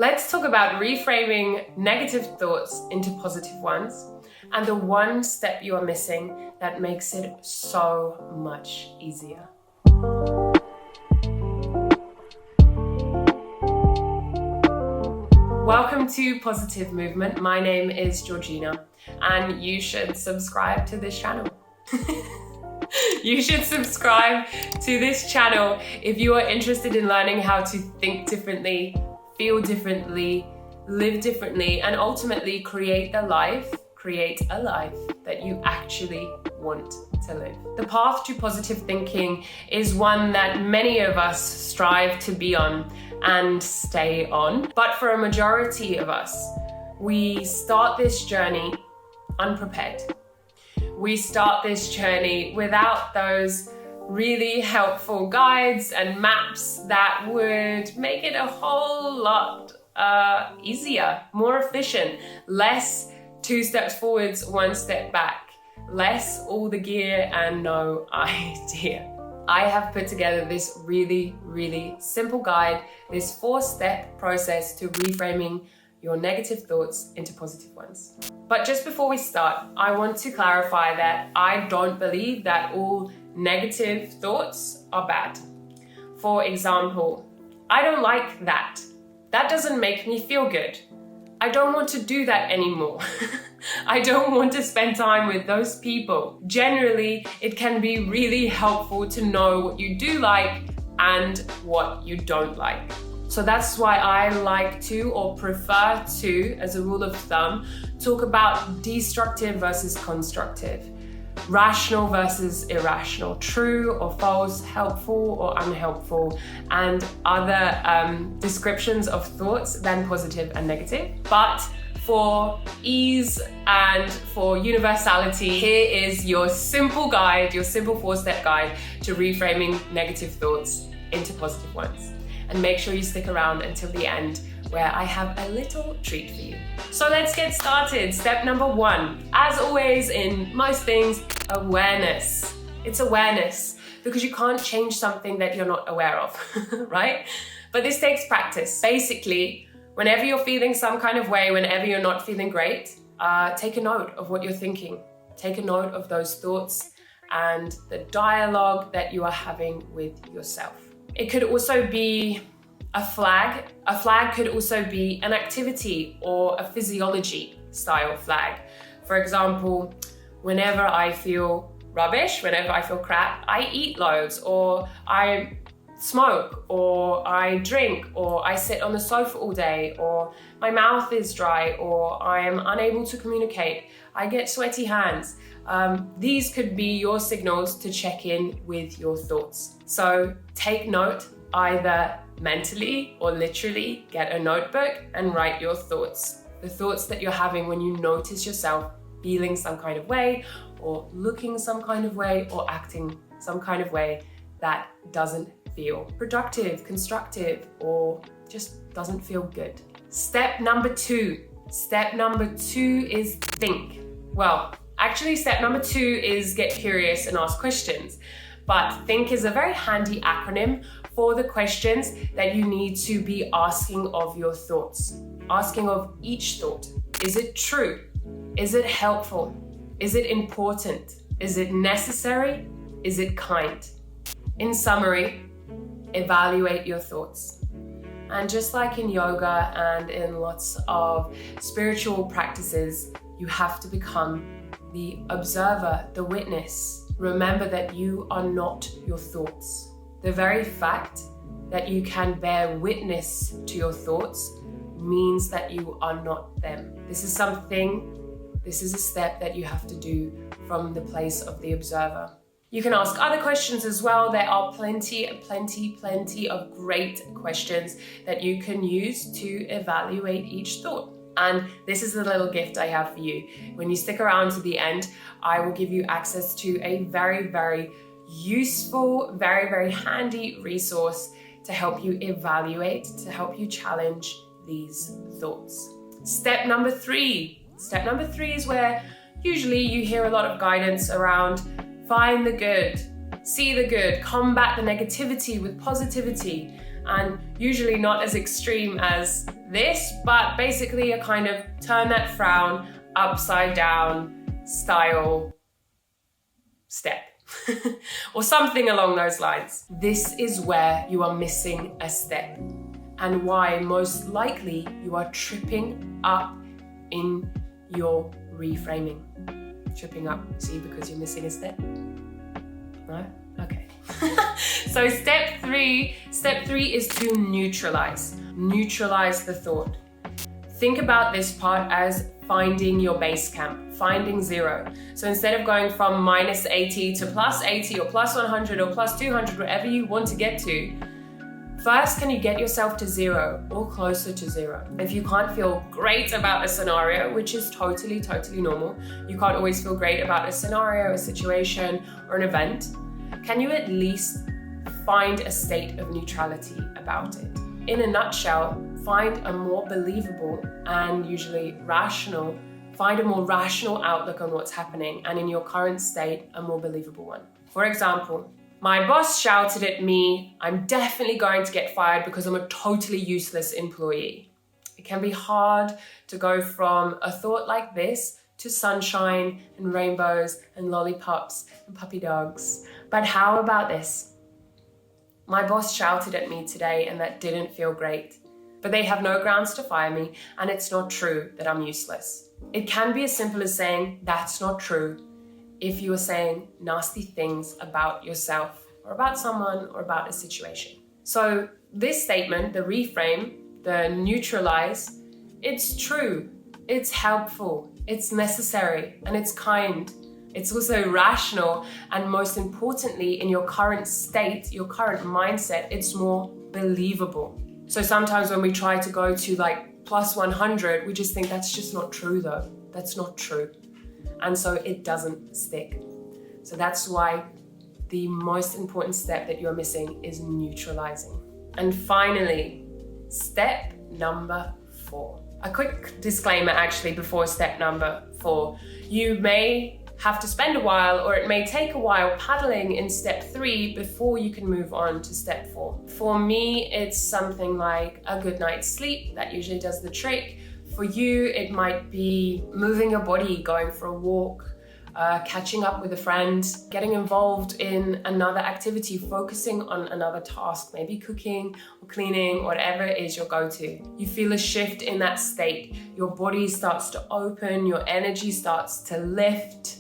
Let's talk about reframing negative thoughts into positive ones and the one step you are missing that makes it so much easier. Welcome to Positive Movement. My name is Georgina and you should subscribe to this channel. You should subscribe to this channel if you are interested in learning how to think differently, feel differently, live differently, and ultimately create a life that you actually want to live. The path to positive thinking is one that many of us strive to be on and stay on. But for a majority of us, we start this journey unprepared. We start this journey without those really helpful guides and maps that would make it a whole lot easier, more efficient, less 2 steps forwards, 1 step back, less all the gear and no idea. I have put together this really simple guide, this 4-step process to reframing your negative thoughts into positive ones. But just before we start, I want to clarify that I don't believe that all negative thoughts are bad. For example, I don't like that. That doesn't make me feel good. I don't want to do that anymore. I don't want to spend time with those people. Generally, it can be really helpful to know what you do like and what you don't like. So that's why I like to, or prefer to, as a rule of thumb, talk about destructive versus constructive, rational versus irrational, true or false, helpful or unhelpful, and other descriptions of thoughts than positive and negative. But for ease and for universality, here is your simple guide, your simple 4-step guide to reframing negative thoughts into positive ones. And make sure you stick around until the end, where I have a little treat for you. So let's get started. Step number 1, as always in most things, awareness. It's awareness, because you can't change something that you're not aware of, right? But this takes practice. Basically, whenever you're feeling some kind of way, whenever you're not feeling great, take a note of what you're thinking. Take a note of those thoughts and the dialogue that you are having with yourself. It could also be a flag. A flag could also be an activity or a physiology style flag. For example, whenever I feel rubbish, whenever I feel crap, I eat loads, or I smoke, or I drink, or I sit on the sofa all day, or my mouth is dry, or I am unable to communicate, I get sweaty hands. These could be your signals to check in with your thoughts. So take note, either mentally or literally, get a notebook and write your thoughts. The thoughts that you're having when you notice yourself feeling some kind of way, or looking some kind of way, or acting some kind of way that doesn't feel productive, constructive, or just doesn't feel good. Step number 2. Step number 2 is think. Well, actually, step number 2 is get curious and ask questions. But think is a very handy acronym for the questions that you need to be asking of your thoughts. Asking of each thought. Is it true? Is it helpful? Is it important? Is it necessary? Is it kind? In summary, evaluate your thoughts. And just like in yoga and in lots of spiritual practices, you have to become the observer, the witness. Remember that you are not your thoughts. The very fact that you can bear witness to your thoughts means that you are not them. This is a step that you have to do from the place of the observer. You can ask other questions as well. There are plenty of great questions that you can use to evaluate each thought. And this is the little gift I have for you. When you stick around to the end, I will give you access to a very useful, very handy resource to help you evaluate, to help you challenge these thoughts. Step number 3. Step number 3 is where usually you hear a lot of guidance around find the good, see the good, combat the negativity with positivity. and usually not as extreme as this, but basically a kind of turn that frown upside down style step or something along those lines. This is where you are missing a step and why most likely you are tripping up in your reframing. Tripping up, see, because you're missing a step? No? Okay. So step three is to neutralize. Neutralize the thought. Think about this part as finding your base camp, finding zero. So instead of going from minus 80 to plus 80 or plus 100 or plus 200, whatever you want to get to, first, can you get yourself to zero or closer to zero? If you can't feel great about a scenario, which is totally normal, you can't always feel great about a scenario, a situation, or an event, can you at least find a state of neutrality about it? In a nutshell, find a more believable and usually rational, find a more rational outlook on what's happening, and in your current state, a more believable one. For example, my boss shouted at me, I'm definitely going to get fired because I'm a totally useless employee. It can be hard to go from a thought like this to sunshine and rainbows and lollipops and puppy dogs. But how about this? My boss shouted at me today and that didn't feel great. But they have no grounds to fire me, and it's not true that I'm useless. It can be as simple as saying, that's not true, if you are saying nasty things about yourself or about someone or about a situation. So this statement, the reframe, the neutralize, it's true, it's helpful, it's necessary, and it's kind. It's also rational, and most importantly, in your current state, your current mindset, it's more believable. So sometimes when we try to go to like plus 100, we just think that's just not true though. That's not true. And so it doesn't stick. So that's why the most important step that you're missing is neutralizing. And finally, step number 4. A quick disclaimer actually before step number 4. You may have to spend a while, or it may take a while paddling in step 3 before you can move on to step 4. For me, it's something like a good night's sleep. That usually does the trick. For you, it might be moving your body, going for a walk, catching up with a friend, getting involved in another activity, focusing on another task, maybe cooking or cleaning, whatever it is your go-to. You feel a shift in that state. Your body starts to open, your energy starts to lift.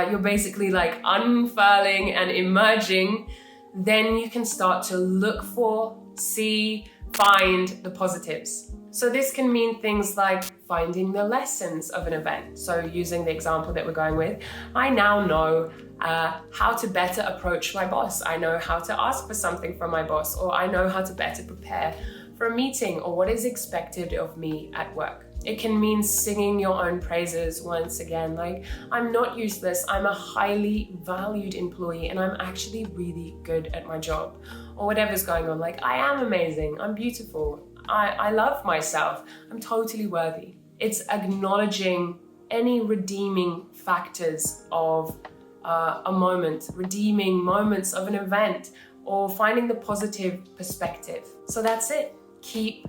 You're basically like unfurling and emerging. Then you can start to look for, see, find the positives. So this can mean things like finding the lessons of an event. So using the example that we're going with, I now know how to better approach my boss. I know how to ask for something from my boss, or I know how to better prepare for a meeting or what is expected of me at work. It can mean singing your own praises once again, like, I'm not useless, I'm a highly valued employee and I'm actually really good at my job. Or whatever's going on, like, I am amazing, I'm beautiful, I love myself, I'm totally worthy. It's acknowledging any redeeming factors of a moment, redeeming moments of an event, or finding the positive perspective. So that's it. Keep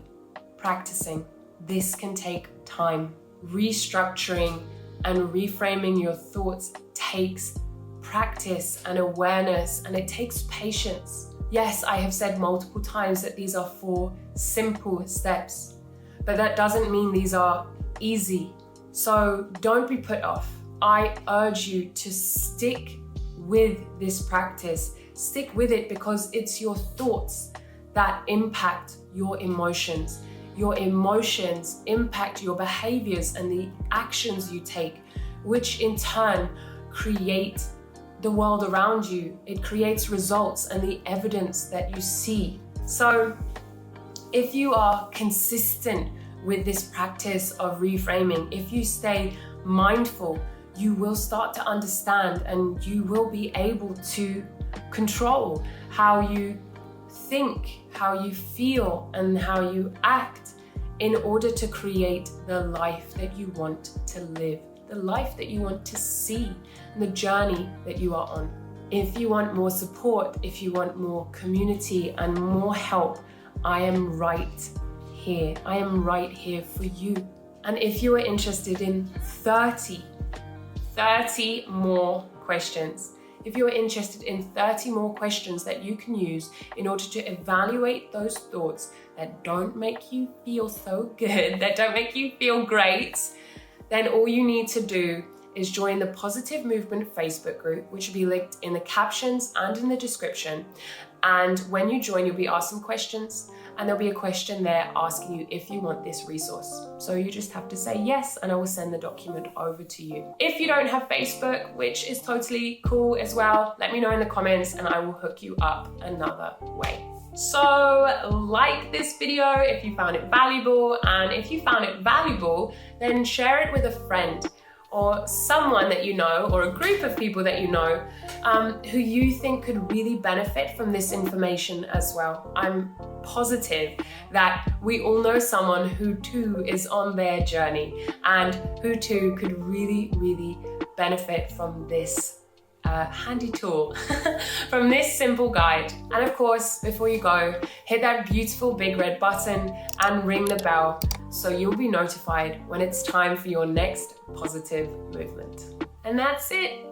practicing. This can take time. Restructuring and reframing your thoughts takes practice and awareness, and it takes patience. Yes, I have said multiple times that these are 4 simple steps, but that doesn't mean these are easy. So don't be put off. I urge you to stick with this practice. Stick with it because it's your thoughts that impact your emotions. Your emotions impact your behaviors and the actions you take, which in turn create the world around you. It creates results and the evidence that you see. So if you are consistent with this practice of reframing, if you stay mindful, you will start to understand and you will be able to control how you think, how you feel, and how you act in order to create the life that you want to live, the life that you want to see, and the journey that you are on. If you want more support, if you want more community and more help, I am right here. I am right here for you. And if you are interested in 30 more questions, if you are interested in 30 more questions that you can use in order to evaluate those thoughts that don't make you feel so good, that don't make you feel great, then all you need to do is join the Positive Movement Facebook group, which will be linked in the captions and in the description. And when you join, you'll be asked some questions, and there'll be a question there asking you if you want this resource. So you just have to say yes, and I will send the document over to you. If you don't have Facebook, which is totally cool as well, let me know in the comments and I will hook you up another way. So like this video if you found it valuable, and if you found it valuable, then share it with a friend or someone that you know, or a group of people that you know, who you think could really benefit from this information as well. I'm positive that we all know someone who too is on their journey and who too could really, really benefit from this handy tool, from this simple guide. And of course, before you go, hit that beautiful big red button and ring the bell so you'll be notified when it's time for your next positive movement. And that's it.